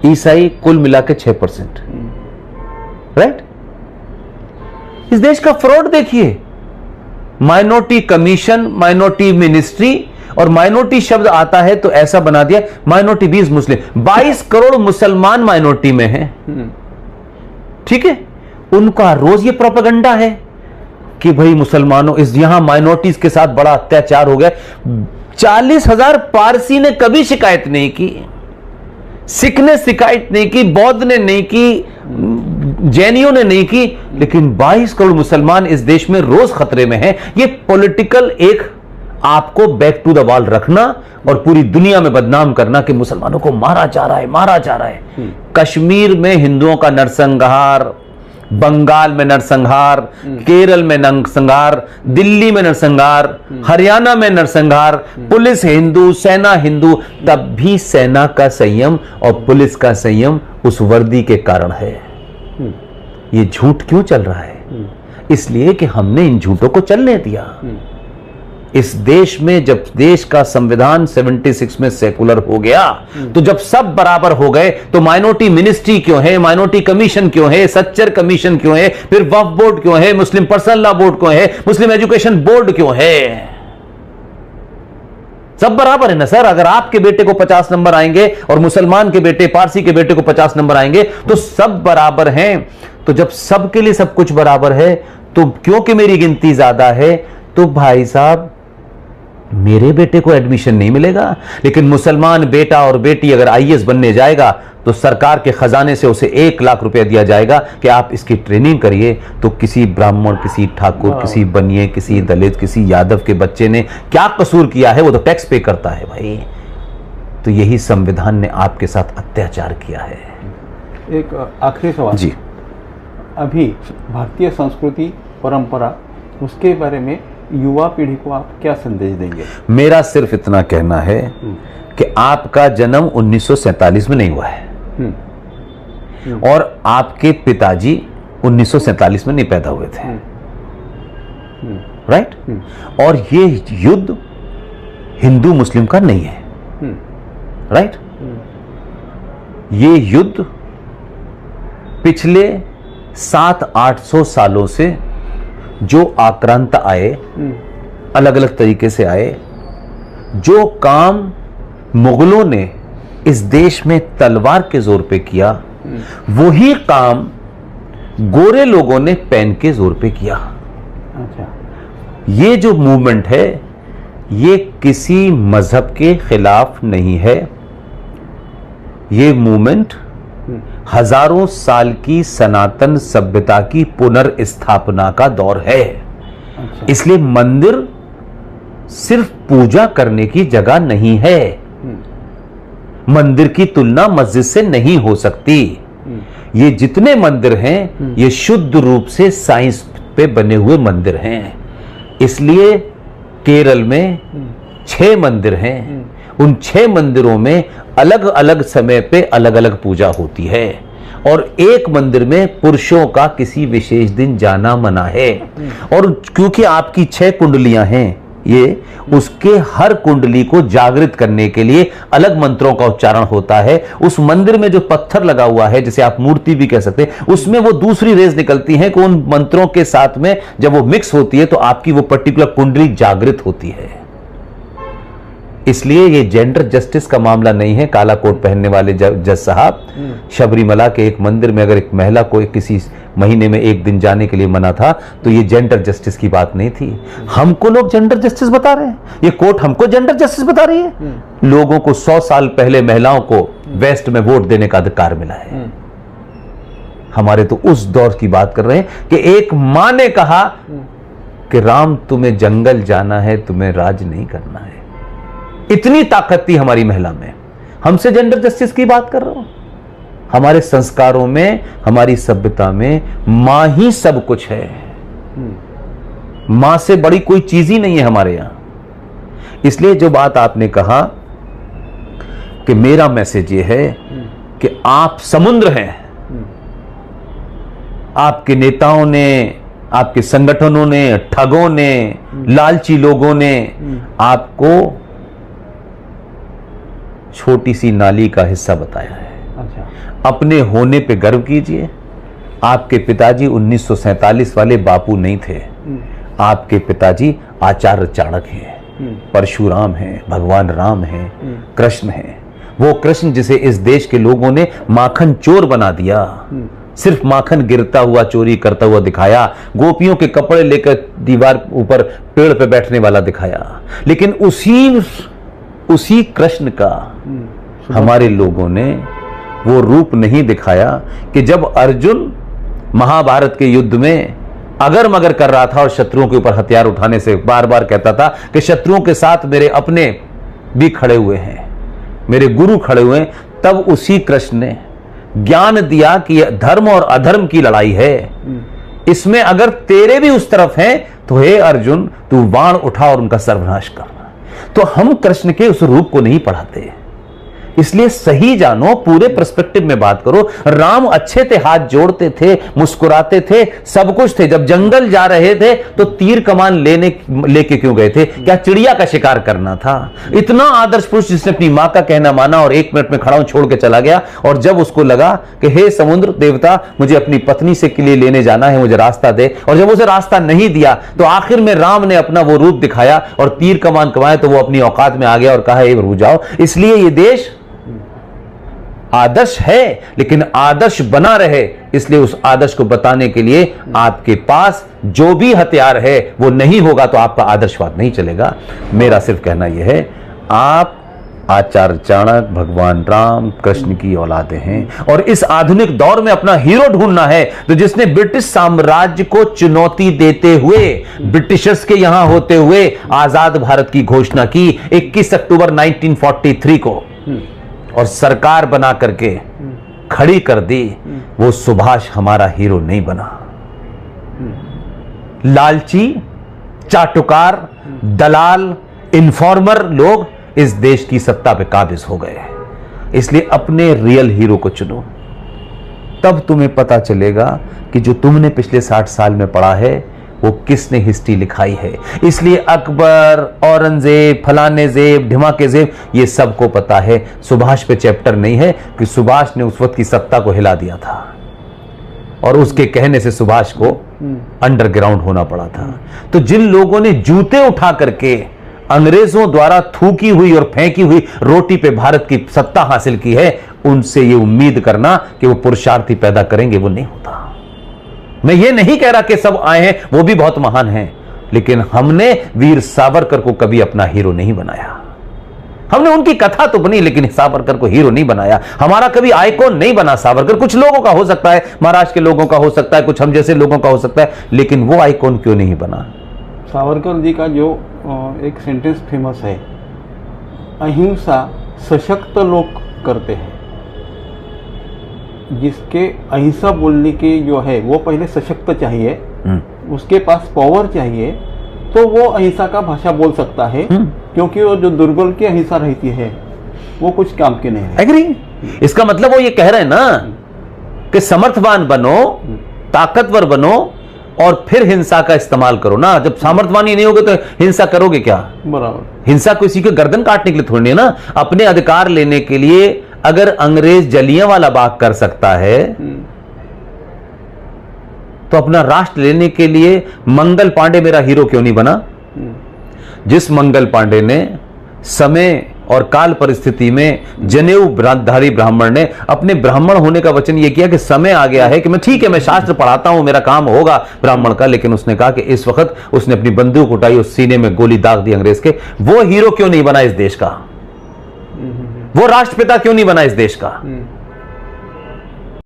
ईसाई कुल मिला के 6%। राइट? इस देश का फ्रॉड देखिए, माइनॉरिटी कमीशन, माइनॉरिटी मिनिस्ट्री, और माइनॉरिटी शब्द आता है तो ऐसा बना दिया माइनॉरिटी 20 मुस्लिम, 22 करोड़ मुसलमान माइनॉरिटी में हैं। ठीक है, उनका रोज ये प्रोपेगेंडा है कि भाई मुसलमानों इस यहां माइनॉरिटीज के साथ बड़ा अत्याचार हो गया। 40,000 पारसी ने कभी शिकायत नहीं की, सिख ने शिकायत नहीं की, बौद्ध ने नहीं की, जैनियों ने नहीं की, लेकिन 22 करोड़ मुसलमान इस देश में रोज खतरे में हैं। ये पॉलिटिकल एक आपको बैक टू द वॉल रखना और पूरी दुनिया में बदनाम करना कि मुसलमानों को मारा जा रहा है, मारा जा रहा है। कश्मीर में हिंदुओं का नरसंहार, बंगाल में नरसंहार, केरल में नरसंहार, दिल्ली में नरसंहार, हरियाणा में नरसंहार, पुलिस हिंदू, सेना हिंदू, तब भी सेना का संयम और पुलिस का संयम उस वर्दी के कारण है। ये झूठ क्यों चल रहा है? इसलिए कि हमने इन झूठों को चलने दिया। इस देश में जब देश का संविधान 76 में सेकुलर हो गया, तो जब सब बराबर हो गए, तो माइनॉरिटी मिनिस्ट्री क्यों है, माइनॉरिटी कमीशन क्यों है, सच्चर कमीशन क्यों है, फिर वक्फ बोर्ड क्यों है, मुस्लिम पर्सनल लॉ बोर्ड क्यों है, मुस्लिम एजुकेशन बोर्ड क्यों है? सब बराबर है ना सर। अगर आपके बेटे को 50 नंबर आएंगे और मुसलमान के बेटे, पारसी के बेटे को 50 नंबर आएंगे, तो सब बराबर हैं। तो जब सबके लिए सब कुछ बराबर है, तो क्योंकि मेरी गिनती ज्यादा है, तो भाई साहब मेरे बेटे को एडमिशन नहीं मिलेगा। लेकिन मुसलमान बेटा और बेटी अगर आईएएस बनने जाएगा, तो सरकार के खजाने से उसे 1 लाख रुपया दिया जाएगा कि आप इसकी ट्रेनिंग करिए। तो किसी ब्राह्मण, किसी ठाकुर, किसी बनिए, किसी दलित, किसी यादव के बच्चे ने क्या कसूर किया है? वो तो टैक्स पे करता है भाई। तो यही संविधान ने आपके साथ अत्याचार किया है। एक आखिरी सवाल जी, अभी भारतीय संस्कृति परंपरा, उसके बारे में युवा पीढ़ी को आप क्या संदेश देंगे? मेरा सिर्फ इतना कहना है कि आपका जन्म 1947 में नहीं हुआ है, और आपके पिताजी 1947 में नहीं पैदा हुए थे। राइट? और ये युद्ध हिंदू मुस्लिम का नहीं है। राइट? ये युद्ध पिछले 700-800 सालों से जो आक्रांत आए, अलग अलग तरीके से आए, जो काम मुगलों ने इस देश में तलवार के जोर पे किया, वही काम गोरे लोगों ने पेन के जोर पे किया। अच्छा। ये जो मूवमेंट है, ये किसी मजहब के खिलाफ नहीं है। ये मूवमेंट हजारों साल की सनातन सभ्यता की पुनर्स्थापना का दौर है। अच्छा। इसलिए मंदिर सिर्फ पूजा करने की जगह नहीं है। मंदिर की तुलना मस्जिद से नहीं हो सकती। ये जितने मंदिर हैं, ये शुद्ध रूप से साइंस पे बने हुए मंदिर हैं। इसलिए केरल में 6 मंदिर हैं। उन 6 मंदिरों में अलग अलग समय पे अलग अलग पूजा होती है, और एक मंदिर में पुरुषों का किसी विशेष दिन जाना मना है। और क्योंकि आपकी 6 कुंडलियां हैं, ये उसके हर कुंडली को जागृत करने के लिए अलग मंत्रों का उच्चारण होता है। उस मंदिर में जो पत्थर लगा हुआ है, जिसे आप मूर्ति भी कह सकते हैं, उसमें वो दूसरी रेज निकलती हैं कि उन मंत्रों के साथ में जब वो मिक्स होती है, तो आपकी वो पर्टिकुलर कुंडली जागृत होती है। इसलिए ये जेंडर जस्टिस का मामला नहीं है। काला कोट पहनने वाले जज साहब, शबरीमला के एक मंदिर में अगर एक महिला को किसी महीने में 1 दिन जाने के लिए मना था, तो ये जेंडर जस्टिस की बात नहीं थी। हमको लोग जेंडर जस्टिस बता रहे हैं, ये कोर्ट हमको जेंडर जस्टिस बता रही है। लोगों को 100 साल पहले महिलाओं को वेस्ट में वोट देने का अधिकार मिला है। हमारे तो उस दौर की बात कर रहे हैं कि एक मां ने कहा कि राम तुम्हें जंगल जाना है, तुम्हें राज नहीं करना है। इतनी ताकत थी हमारी महिला में। हमसे जेंडर जस्टिस की बात कर रहा हूं। हमारे संस्कारों में, हमारी सभ्यता में मां ही सब कुछ है। मां से बड़ी कोई चीज ही नहीं है हमारे यहां। इसलिए जो बात आपने कहा कि मेरा मैसेज ये है कि आप समुद्र हैं। आपके नेताओं ने, आपके संगठनों ने, ठगों ने, लालची लोगों ने आपको छोटी सी नाली का हिस्सा बताया है। अच्छा। अपने होने पे गर्व कीजिए। आपके पिताजी 1947 वाले बापू नहीं थे। आपके पिताजी आचार्य चाणक्य हैं, परशुराम हैं, भगवान राम हैं, कृष्ण हैं। वो कृष्ण जिसे इस देश के लोगों ने माखन चोर बना दिया, सिर्फ माखन गिरता हुआ चोरी करता हुआ दिखाया, गोपियों के कपड़े लेकर दीवार ऊपर पेड़ पे बैठने वाला दिखाया। लेकिन उसी कृष्ण का हमारे लोगों ने वो रूप नहीं दिखाया कि जब अर्जुन महाभारत के युद्ध में अगर मगर कर रहा था और शत्रुओं के ऊपर हथियार उठाने से बार बार कहता था कि शत्रुओं के साथ मेरे अपने भी खड़े हुए हैं, मेरे गुरु खड़े हुए हैं, तब उसी कृष्ण ने ज्ञान दिया कि यह धर्म और अधर्म की लड़ाई है। इसमें अगर तेरे भी उस तरफ हैं तो हे अर्जुन, तू बाण उठा और उनका सर्वनाश कर। तो हम कृष्ण के उस रूप को नहीं पढ़ाते, इसलिए सही जानो, पूरे पर्सपेक्टिव में बात करो। राम अच्छे थे, हाथ जोड़ते थे, मुस्कुराते थे, सब कुछ थे। जब जंगल जा रहे थे तो तीर कमान लेके क्यों गए थे? क्या चिड़िया का शिकार करना था? इतना आदर्श पुरुष जिसने अपनी मां का कहना माना और 1 मिनट में खड़ा हूं छोड़ के चला गया। और जब उसको लगा कि हे समुद्र देवता, मुझे अपनी पत्नी से के लिए लेने जाना है, मुझे रास्ता दे, और जब उसे रास्ता नहीं दिया तो आखिर में राम ने अपना वो रूप दिखाया और तीर कमान कमाए तो वो अपनी औकात में आ गया और कहा हे प्रभु जाओ। इसलिए ये देश आदर्श है, लेकिन आदर्श बना रहे, इसलिए उस आदर्श को बताने के लिए आपके पास जो भी हथियार है वो नहीं होगा तो आपका आदर्शवाद नहीं चलेगा। मेरा सिर्फ कहना यह है, आप आचार्य चाणक्य, भगवान राम, कृष्ण की औलादे हैं और इस आधुनिक दौर में अपना हीरो ढूंढना है तो जिसने ब्रिटिश साम्राज्य को चुनौती देते हुए, ब्रिटिशर्स के यहां होते हुए आजाद भारत की घोषणा की 21 अक्टूबर 1943 को और सरकार बना करके खड़ी कर दी, वो सुभाष हमारा हीरो नहीं बना। लालची, चाटुकार, दलाल, इन्फॉर्मर लोग इस देश की सत्ता पे काबिज हो गए। इसलिए अपने रियल हीरो को चुनो, तब तुम्हें पता चलेगा कि जो तुमने पिछले 60 साल में पढ़ा है वो किसने हिस्ट्री लिखाई है। इसलिए अकबर, औरंगजेब, फलाने जेब, ढिमाके जेब, ये सबको पता है। सुभाष पे चैप्टर नहीं है कि सुभाष ने उस वक्त की सत्ता को हिला दिया था और उसके कहने से सुभाष को अंडरग्राउंड होना पड़ा था। तो जिन लोगों ने जूते उठा करके अंग्रेजों द्वारा थूकी हुई और फेंकी हुई रोटी पे भारत की सत्ता हासिल की है, उनसे ये उम्मीद करना कि वो पुरुषार्थी पैदा करेंगे, वो नहीं होता। मैं ये नहीं कह रहा कि सब आए हैं, वो भी बहुत महान हैं, लेकिन हमने वीर सावरकर को कभी अपना हीरो नहीं बनाया। हमने उनकी कथा तो बनी, लेकिन सावरकर को हीरो नहीं बनाया। हमारा कभी आइकॉन नहीं बना सावरकर। कुछ लोगों का हो सकता है, महाराष्ट्र के लोगों का हो सकता है, कुछ हम जैसे लोगों का हो सकता है, लेकिन वो आइकॉन क्यों नहीं बना? सावरकर जी का जो एक सेंटेंस फेमस है, अहिंसा सशक्त लोग करते हैं। जिसके अहिंसा बोलने की जो है वो पहले सशक्त चाहिए, उसके पास पावर चाहिए, तो वो अहिंसा का भाषा बोल सकता है। क्योंकि वो जो दुर्बल की अहिंसा रहती है वो कुछ काम की नहीं है। एग्री? इसका मतलब वो ये कह रहे हैं ना कि समर्थवान बनो, ताकतवर बनो और फिर हिंसा का इस्तेमाल करो ना। जब सामर्थ्यवान ही नहीं होगे तो हिंसा करोगे क्या? बराबर। हिंसा किसी के गर्दन काटने के लिए थोड़ी है ना, अपने अधिकार लेने के लिए। अगर अंग्रेज जलियांवाला बाग कर सकता है तो अपना राष्ट्र लेने के लिए मंगल पांडे मेरा हीरो क्यों नहीं बना? जिस मंगल पांडे ने समय और काल परिस्थिति में जनेऊधारी ब्राह्मण ने अपने ब्राह्मण होने का वचन यह किया कि समय आ गया है कि मैं, ठीक है, मैं शास्त्र पढ़ाता हूं, मेरा काम होगा ब्राह्मण का, लेकिन उसने कहा कि इस वक्त उसने अपनी बंदूक उठाई, उस सीने में गोली दाग दी अंग्रेज के। वो हीरो क्यों नहीं बना इस देश का? वो राष्ट्रपिता क्यों नहीं बना इस देश का?